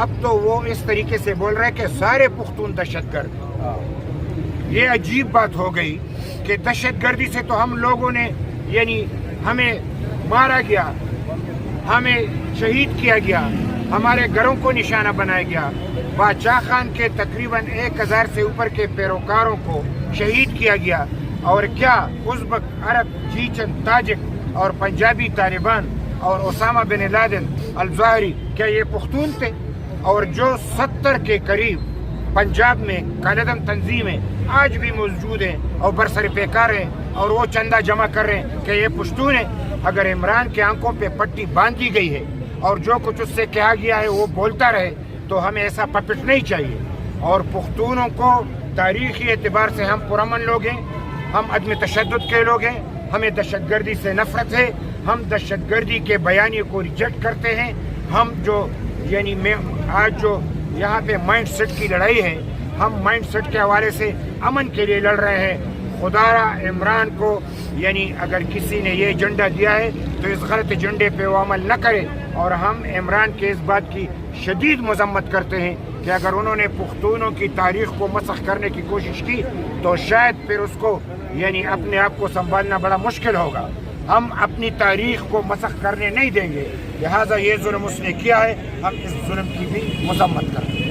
اب تو وہ اس طریقے سے بول رہے ہیں کہ سارے پختون دہشت گرد. یہ عجیب بات ہو گئی کہ دہشت گردی سے تو ہم لوگوں نے یعنی ہمیں مارا گیا, ہمیں شہید کیا گیا, ہمارے گھروں کو نشانہ بنایا گیا, بادشاہ خان کے تقریباً 1000 سے اوپر کے پیروکاروں کو شہید کیا گیا. اور کیا ازبک, عرب, چیچن, تاجک اور پنجابی طالبان اور اسامہ بن لادن الظاہری کیا یہ پختون تھے؟ اور جو 70 کے قریب پنجاب میں کالعدم تنظیمیں آج بھی موجود ہیں اور برسر پیکار ہیں اور وہ چندہ جمع کر رہے ہیں کہ یہ پشتون ہیں. اگر عمران کے آنکھوں پہ پٹی باندھ دی گئی ہے اور جو کچھ اس سے کہا گیا ہے وہ بولتا رہے تو ہمیں ایسا پپٹ نہیں چاہیے. اور پختونوں کو تاریخی اعتبار سے ہم پرامن لوگ ہیں, ہم عدم تشدد کے لوگ ہیں, ہمیں دہشت گردی سے نفرت ہے, ہم دہشت گردی کے بیانیے کو ریجیکٹ کرتے ہیں. ہم جو یعنی آج جو یہاں پہ مائنڈ سیٹ کی لڑائی ہے, ہم مائنڈ سیٹ کے حوالے سے امن کے لیے لڑ رہے ہیں. خدا را عمران کو یعنی اگر کسی نے یہ ایجنڈا دیا ہے تو اس غلط ایجنڈے پہ وہ عمل نہ کرے. اور ہم عمران کے اس بات کی شدید مذمت کرتے ہیں کہ اگر انہوں نے پختونوں کی تاریخ کو مسخ کرنے کی کوشش کی تو شاید پھر اس کو یعنی اپنے آپ کو سنبھالنا بڑا مشکل ہوگا. ہم اپنی تاریخ کو مسخ کرنے نہیں دیں گے. لہٰذا یہ ظلم اس نے کیا ہے, ہم اس ظلم کی بھی مذمت کرتے ہیں.